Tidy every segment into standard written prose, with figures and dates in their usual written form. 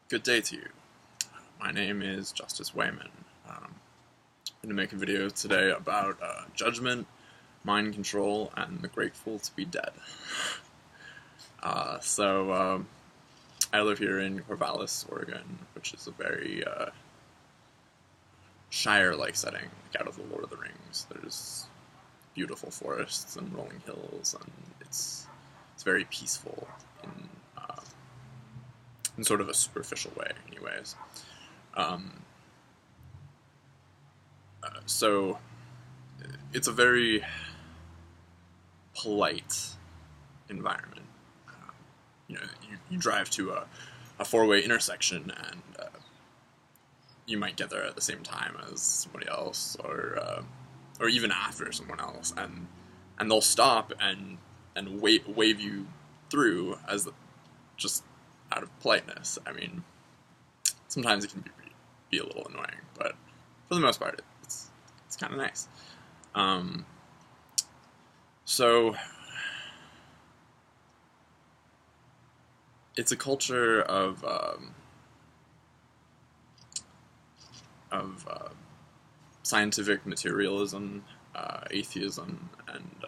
Good day to you. My name is Justice Wayman. I'm going to make a video today about judgment, mind control, and the grateful to be dead. I live here in Corvallis, Oregon, which is a very shire-like setting, like out of the Lord of the Rings. There's beautiful forests and rolling hills, and it's very peaceful in sort of a superficial way, anyways. So it's a very polite environment. You drive to a four-way intersection, and you might get there at the same time as somebody else, or even after someone else, and they'll stop and wave you through as just out of politeness. I mean, sometimes it can be a little annoying, but for the most part, it's kind of nice. So it's a culture of scientific materialism, atheism, and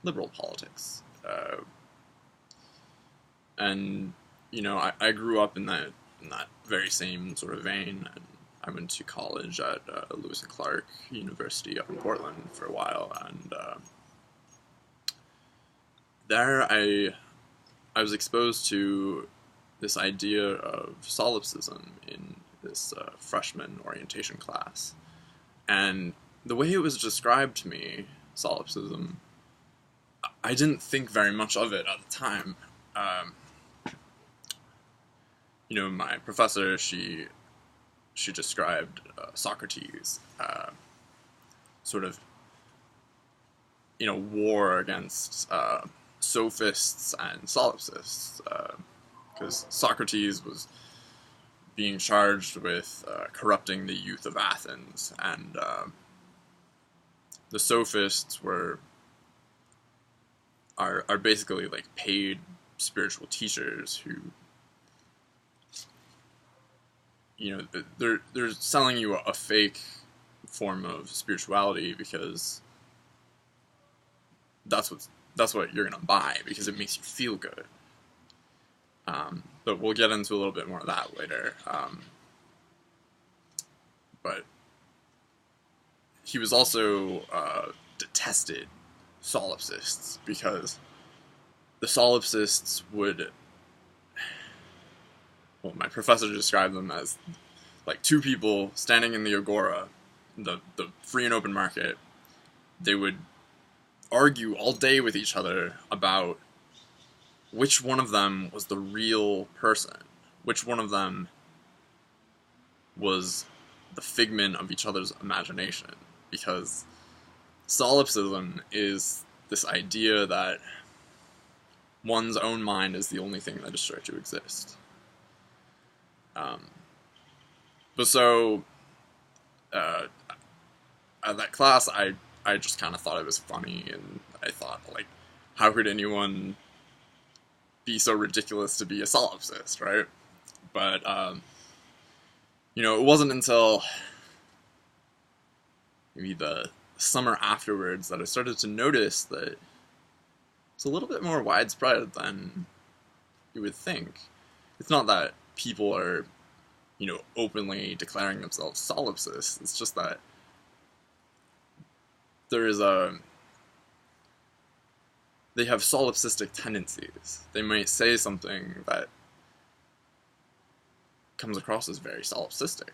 liberal politics. And I grew up in that very same sort of vein, and I went to college at Lewis and Clark University up in Portland for a while, and there I was exposed to this idea of solipsism in this freshman orientation class, and the way it was described to me, solipsism, I didn't think very much of it at the time. My professor, she described Socrates sort of in a war against sophists and solipsists, because Socrates was being charged with corrupting the youth of Athens, and the sophists are basically like paid spiritual teachers who, they're selling you a fake form of spirituality because that's what you're gonna buy, because it makes you feel good. But we'll get into a little bit more of that later. But he was also detested solipsists, because the solipsists would, well, my professor described them as like two people standing in the agora, the free and open market. They would argue all day with each other about which one of them was the real person, which one of them was the figment of each other's imagination, because solipsism is this idea that one's own mind is the only thing that is sure to exist. But so, at that class, I just kind of thought it was funny, and I thought, like, how could anyone be so ridiculous to be a solipsist, right? But, it wasn't until maybe the summer afterwards that I started to notice that it's a little bit more widespread than you would think. It's not that people are, openly declaring themselves solipsists. It's just that they have solipsistic tendencies. They might say something that comes across as very solipsistic.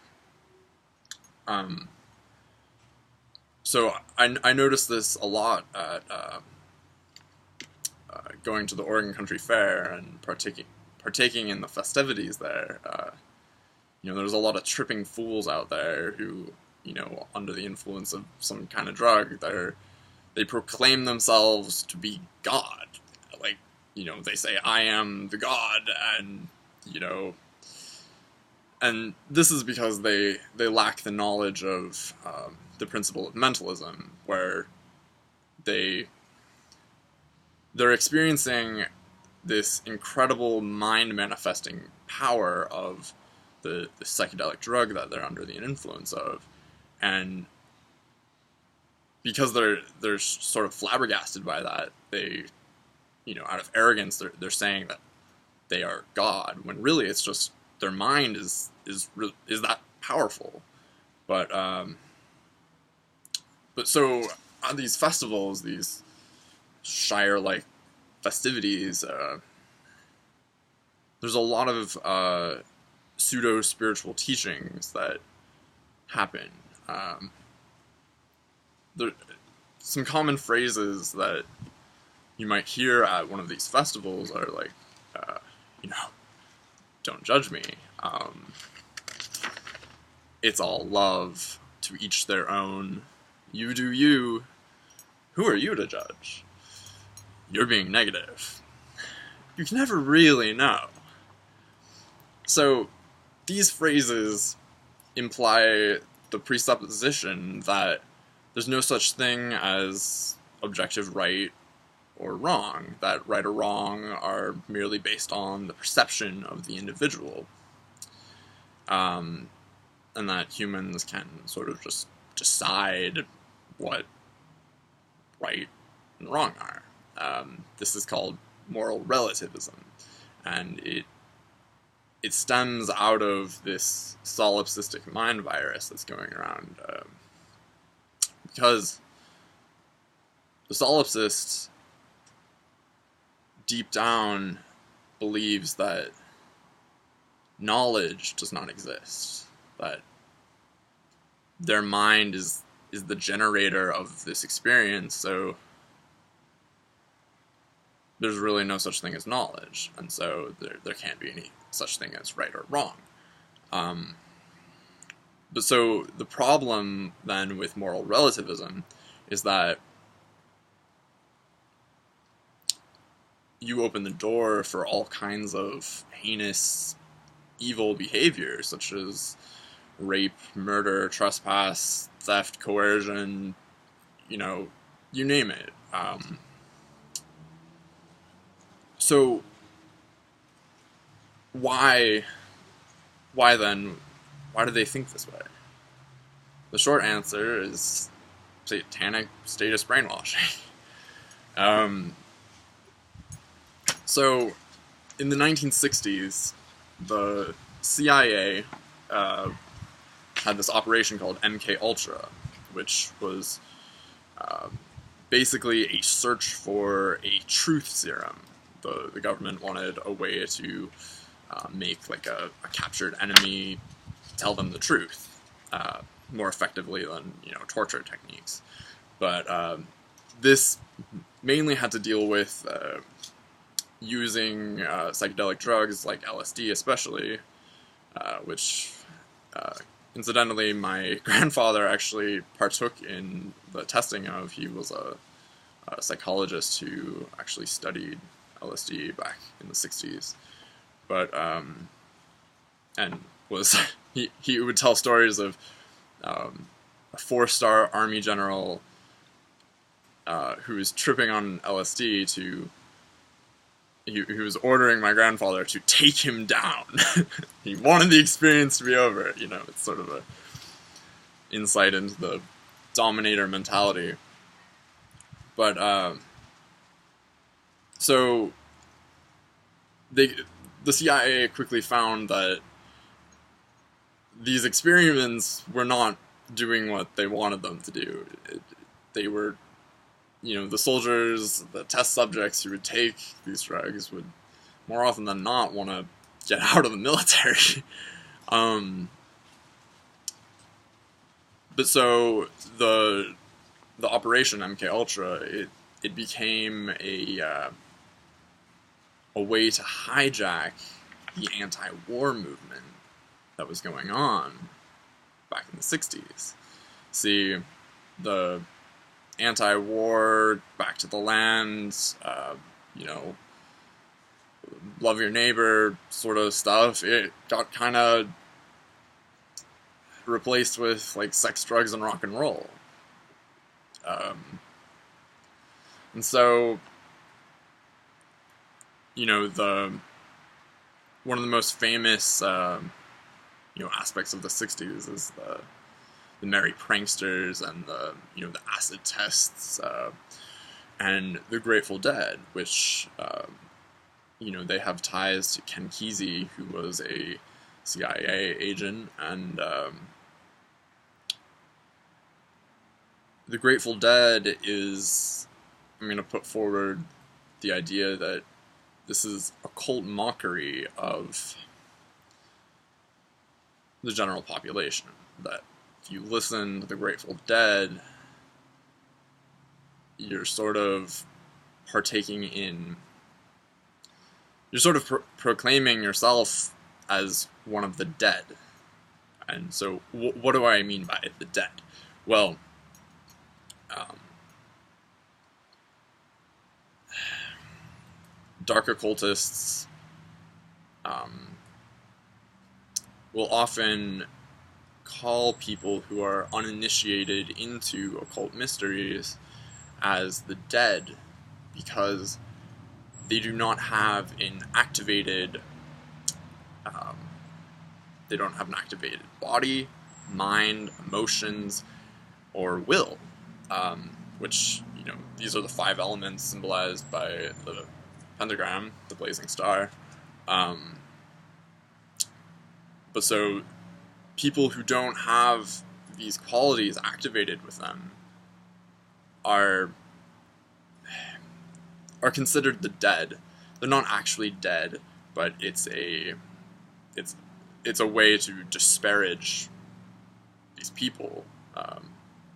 So I noticed this a lot at going to the Oregon Country Fair and partaking in the festivities there. There's a lot of tripping fools out there who, under the influence of some kind of drug, they proclaim themselves to be God. Like, they say, I am the God, and, and this is because they lack the knowledge of the principle of mentalism, where they're experiencing this incredible mind-manifesting power of the psychedelic drug that they're under the influence of, and because they're sort of flabbergasted by that, they, out of arrogance, they're saying that they are God, when really it's just their mind is that powerful. But so on these festivals, these shire-like festivities, there's a lot of pseudo-spiritual teachings that happen. There, some common phrases that you might hear at one of these festivals are like, don't judge me. It's all love, to each their own. You do you. Who are you to judge? You're being negative. You can never really know. So, these phrases imply the presupposition that there's no such thing as objective right or wrong, that right or wrong are merely based on the perception of the individual, and that humans can sort of just decide what right and wrong are. This is called moral relativism, and it stems out of this solipsistic mind virus that's going around, because the solipsist deep down believes that knowledge does not exist, that their mind is the generator of this experience, so there's really no such thing as knowledge, and so there can't be any such thing as right or wrong. But so the problem then with moral relativism is that you open the door for all kinds of heinous, evil behavior, such as rape, murder, trespass, theft, coercion, you name it. So why then, why do they think this way? The short answer is satanic statist brainwashing. So, in the 1960s, the CIA had this operation called MKULTRA, which was basically a search for a truth serum. The government wanted a way to make like a captured enemy tell them the truth more effectively than torture techniques. But this mainly had to deal with using psychedelic drugs like LSD, especially, which incidentally my grandfather actually partook in the testing of. He was a psychologist who actually studied LSD back in the 60s, but and was he would tell stories of a 4-star army general who was tripping on LSD to. He was ordering my grandfather to take him down. He wanted the experience to be over. It's sort of a insight into the dominator mentality. But so the CIA quickly found that these experiments were not doing what they wanted them to do. They were, the soldiers, the test subjects who would take these drugs would more often than not want to get out of the military. But so the operation MKUltra, it became a way to hijack the anti-war movement that was going on back in the 60s. See, the anti-war, back to the land, love your neighbor sort of stuff, it got kind of replaced with like sex, drugs, and rock and roll. And so, the one of the most famous aspects of the '60s is the merry pranksters and the acid tests and the Grateful Dead, which they have ties to Ken Kesey, who was a CIA agent, and the Grateful Dead is, I'm going to put forward the idea that this is a cult mockery of the general population, that if you listen to the Grateful Dead, you're sort of partaking in, you're sort of proclaiming yourself as one of the dead. And so, what do I mean by the dead? Well, dark occultists will often call people who are uninitiated into occult mysteries as the dead because they do not have an activated body, mind, emotions, or will, which, these are the 5 elements symbolized by the pentagram, the blazing star. But so people who don't have these qualities activated with them are considered the dead. They're not actually dead, but it's a way to disparage these people.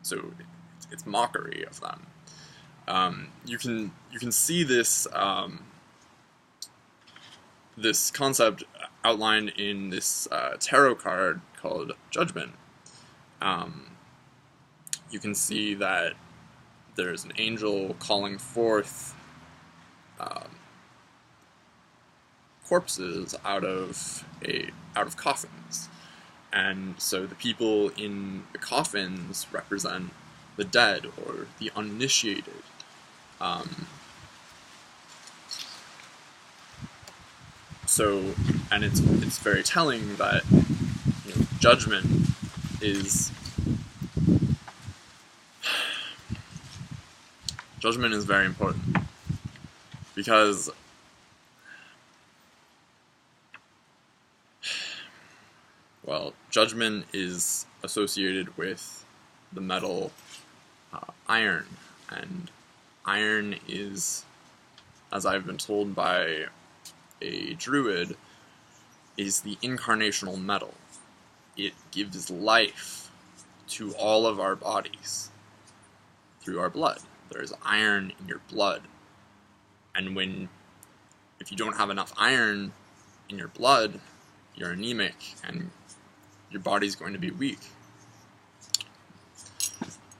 So it's mockery of them. You can see this this concept outlined in this tarot card called Judgement. You can see that there's an angel calling forth corpses out of coffins, and so the people in the coffins represent the dead or the uninitiated. So, and it's very telling that judgment is very important, because judgment is associated with the metal iron, and iron is, as I've been told by a druid, is the incarnational metal. It gives life to all of our bodies through our blood. There is iron in your blood, and if you don't have enough iron in your blood, you're anemic and your body's going to be weak.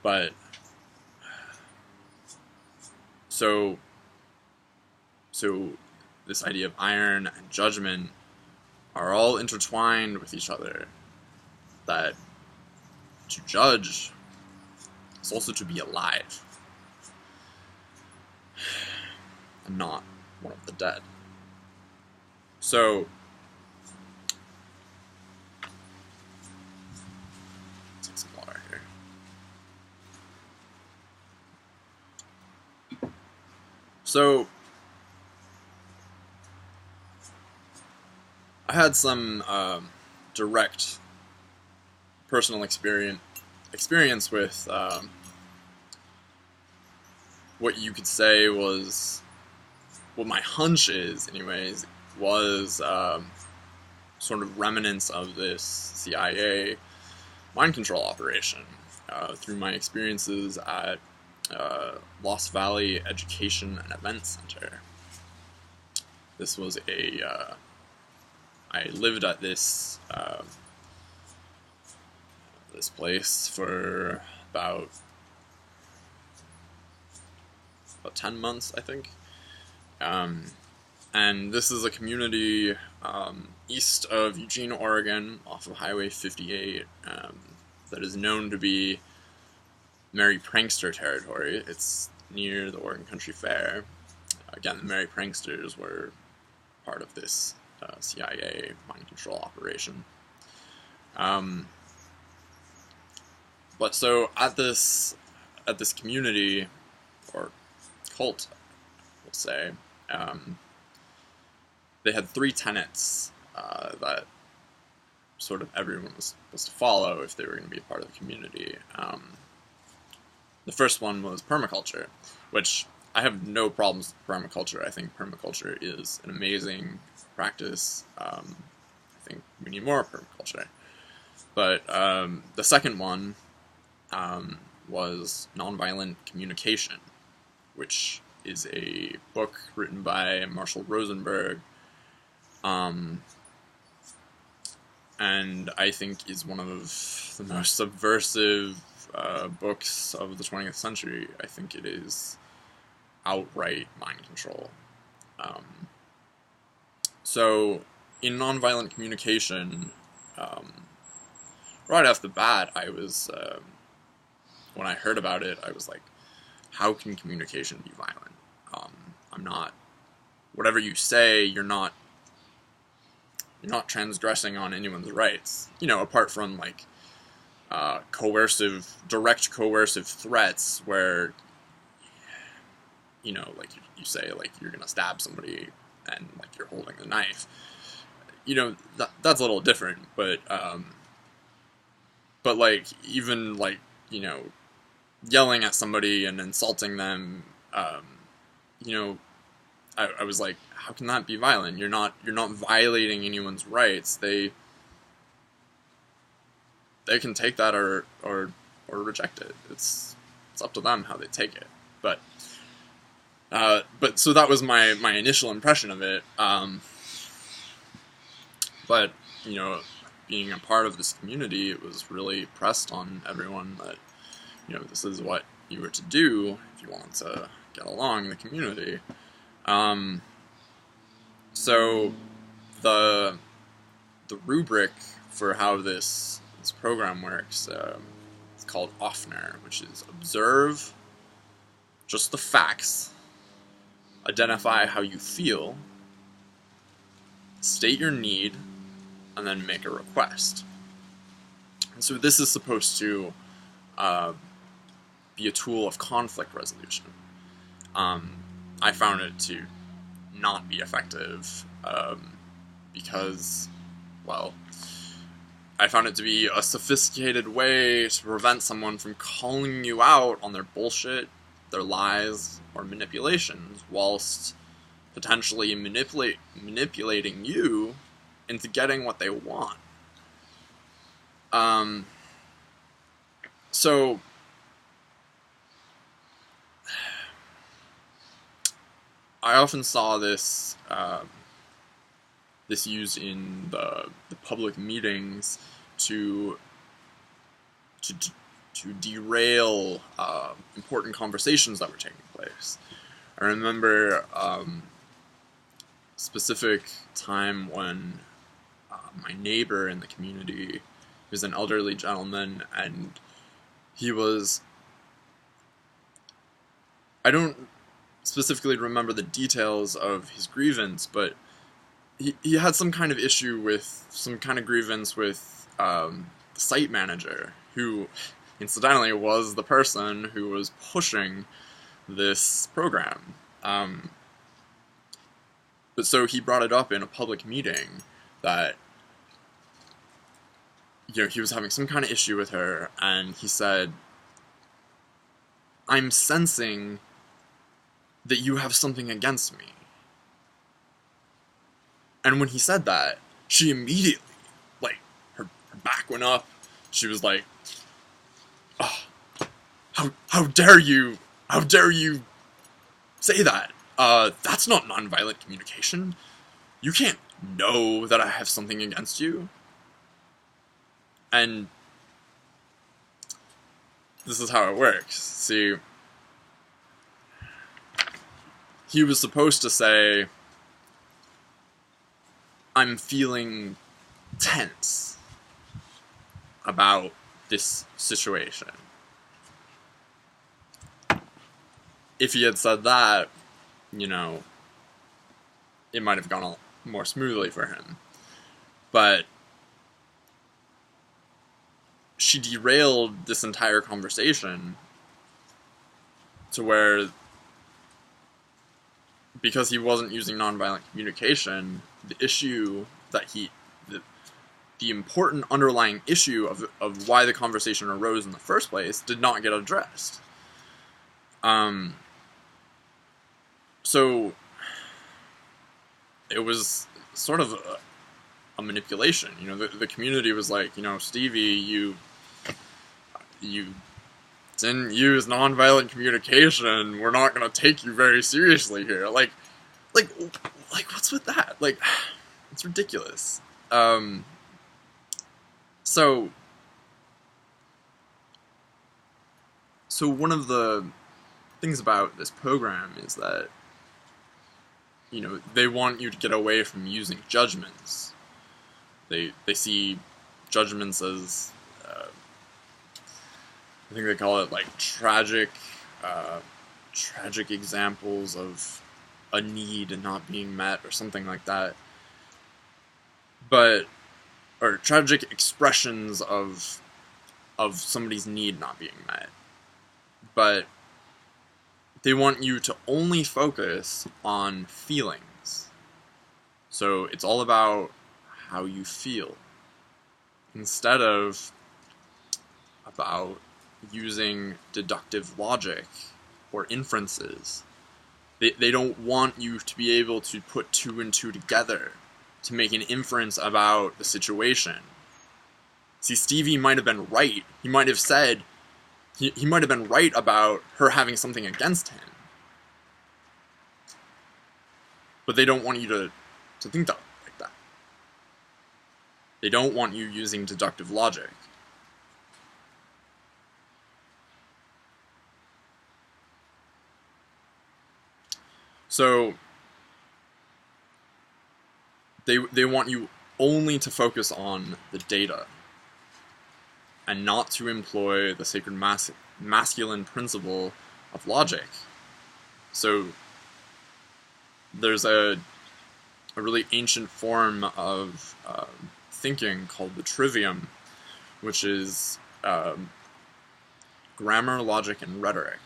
But so this idea of iron and judgment are all intertwined with each other, that to judge is also to be alive and not one of the dead. So take some water here. So I had some direct personal experience with what you could say was, what my hunch is anyways, was sort of remnants of this CIA mind control operation through my experiences at Lost Valley Education and Event Center. This was I lived at this this place for about 10 months, I think. And this is a community east of Eugene, Oregon, off of Highway 58, that is known to be Merry Prankster territory. It's near the Oregon Country Fair. Again, the Merry Pranksters were part of this CIA mind control operation. But so at this community, or cult, we'll say, they had 3 tenets that sort of everyone was supposed to follow if they were going to be a part of the community. The first one was permaculture, which I have no problems with permaculture. I think permaculture is an amazing practice. I think we need more permaculture. But the second one was Nonviolent Communication, which is a book written by Marshall Rosenberg, and I think is one of the most subversive books of the 20th century. I think it is outright mind control. So, in Nonviolent Communication, right off the bat, I was, when I heard about it, I was like, how can communication be violent? I'm not, whatever you say, you're not transgressing on anyone's rights. You know, apart from, like, direct coercive threats where, you know, like, you say, like, you're gonna stab somebody and, like, you're holding the knife. You know, that's a little different, but, like, even, like, you know, yelling at somebody and insulting them, you know, I was like, how can that be violent? You're not violating anyone's rights. They can take that or reject it. It's up to them how they take it. But so that was my initial impression of it. But, you know, being a part of this community, it was really pressed on everyone that, you know, this is what you were to do if you wanted to get along in the community. So the rubric for how this program works, it's called OFNER, which is observe just the facts, identify how you feel, state your need, and then make a request. And so this is supposed to be a tool of conflict resolution. I found it to not be effective because, well, I found it to be a sophisticated way to prevent someone from calling you out on their bullshit, their lies, or manipulations, whilst potentially manipulating you into getting what they want. So I often saw this used in the public meetings to derail important conversations that were taking place. I remember a specific time when my neighbor in the community was an elderly gentleman, and he was, I don't specifically remember the details of his grievance, but he had some kind of grievance with the site manager, who incidentally was the person who was pushing this program. But so he brought it up in a public meeting that, you know, he was having some kind of issue with her, and he said, I'm sensing that you have something against me. And when he said that, she immediately, like, her back went up. She was like, oh, how dare you say that? That's not nonviolent communication. You can't know that I have something against you. And this is how it works. See, he was supposed to say, I'm feeling tense about this situation. If he had said that, you know, it might have gone more smoothly for him. But she derailed this entire conversation to where, because he wasn't using nonviolent communication, the issue that the important underlying issue of why the conversation arose in the first place did not get addressed. So it was sort of a manipulation. You know, the community was like, you know, Stevie, you didn't use nonviolent communication. We're not gonna take you very seriously here. Like, what's with that? Like, it's ridiculous. So one of the things about this program is that, you know, they want you to get away from using judgments. They see judgments as, I think they call it like tragic examples of a need not being met or something like that. Or tragic expressions of somebody's need not being met. But they want you to only focus on feelings. So it's all about how you feel, instead of about using deductive logic or inferences. They don't want you to be able to put two and two together to make an inference about the situation. See, Stevie might have been right. He might have said, he might have been right about her having something against him. But they don't want you to think that like that. They don't want you using deductive logic. So they want you only to focus on the data and not to employ the sacred masculine principle of logic. So there's a really ancient form of thinking called the trivium, which is grammar, logic, and rhetoric.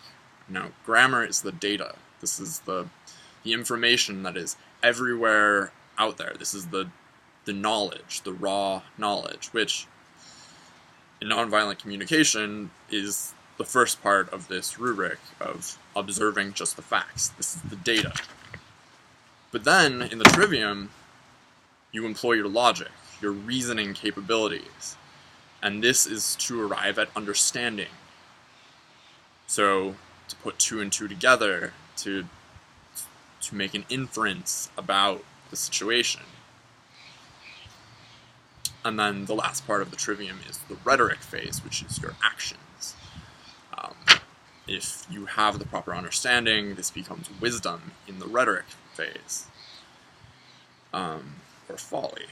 Now, grammar is the data. This is the information that is everywhere out there. This is the knowledge, the raw knowledge, which in nonviolent communication is the first part of this rubric of observing just the facts. This is the data. But then, in the trivium, you employ your logic, your reasoning capabilities. And this is to arrive at understanding. So, to put two and two together, to make an inference about the situation. And then the last part of the trivium is the rhetoric phase, which is your actions. If you have the proper understanding, this becomes wisdom in the rhetoric phase. Or folly.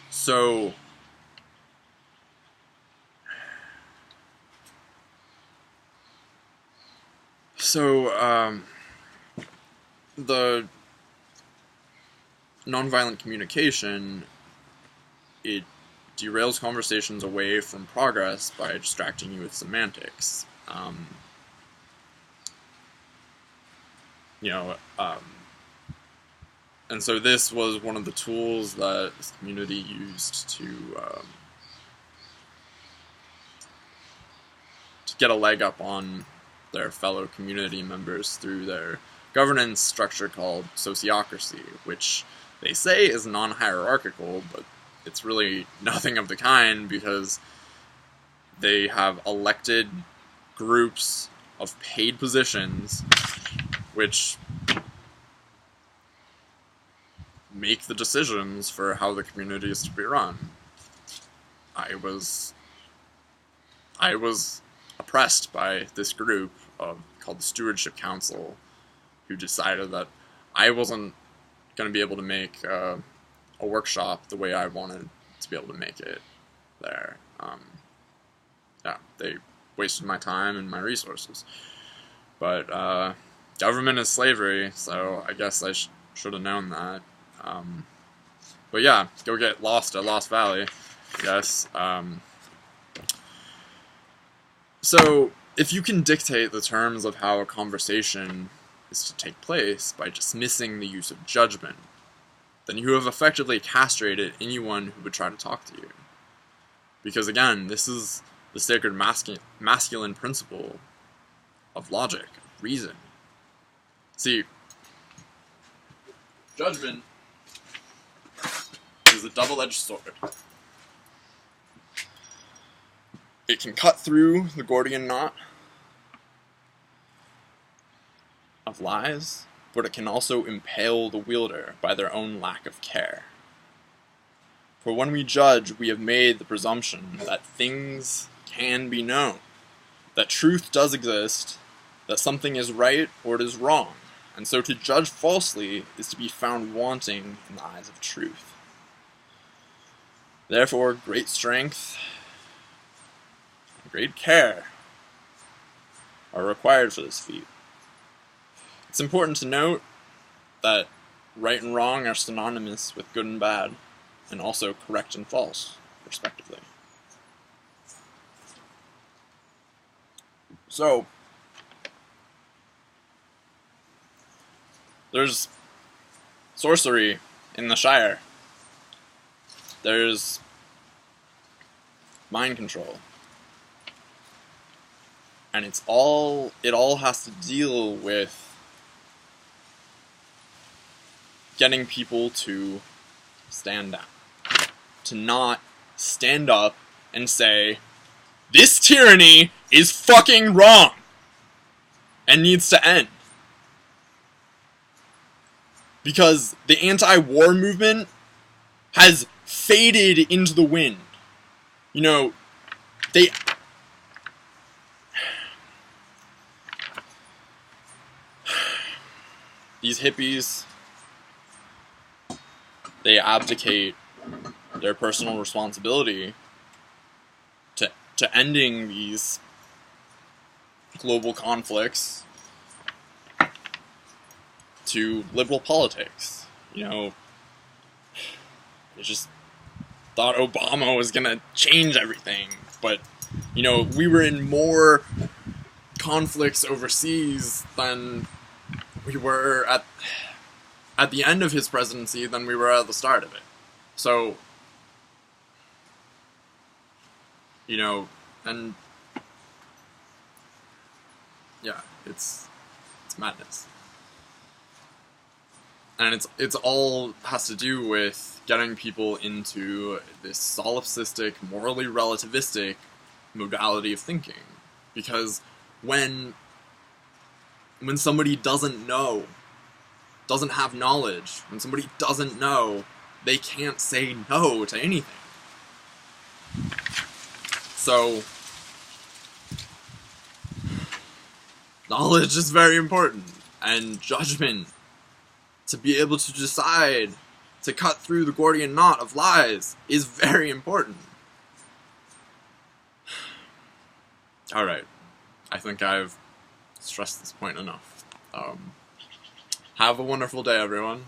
So the nonviolent communication, it derails conversations away from progress by distracting you with semantics. And so this was one of the tools that this community used to get a leg up on their fellow community members through their governance structure called sociocracy, which they say is non-hierarchical, but it's really nothing of the kind, because they have elected groups of paid positions which make the decisions for how the community is to be run. I was oppressed by this group called the Stewardship Council, who decided that I wasn't going to be able to make a workshop the way I wanted to be able to make it there. They wasted my time and my resources. But government is slavery, so I guess I should have known that. But yeah, go get lost at Lost Valley. Yes. So, if you can dictate the terms of how a conversation is to take place by dismissing the use of judgment, then you have effectively castrated anyone who would try to talk to you. Because again, this is the sacred masculine principle of logic, of reason. See, judgment is a double-edged sword. It can cut through the Gordian knot of lies, but it can also impale the wielder by their own lack of care. For when we judge, we have made the presumption that things can be known, that truth does exist, that something is right or it is wrong, and so to judge falsely is to be found wanting in the eyes of truth. Therefore, great strength and great care are required for this feat. It's important to note that right and wrong are synonymous with good and bad, and also correct and false, respectively. So, there's sorcery in the Shire. There's mind control. And it all has to deal with getting people to stand down. To not stand up and say, this tyranny is fucking wrong and needs to end. Because the anti-war movement has faded into the wind. You know, these hippies, they abdicate their personal responsibility to ending these global conflicts to liberal politics. You know, they just thought Obama was gonna change everything, but, you know, we were in more conflicts overseas than we were at the end of his presidency than we were at the start of it. So, you know, and yeah, it's madness. And it's all has to do with getting people into this solipsistic, morally relativistic modality of thinking. Because when somebody doesn't know, doesn't have knowledge, when somebody doesn't know, they can't say no to anything. So, knowledge is very important, and judgment, to be able to decide to cut through the Gordian knot of lies, is very important. Alright, I think I've stressed this point enough. Have a wonderful day, everyone.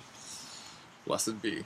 Blessed be.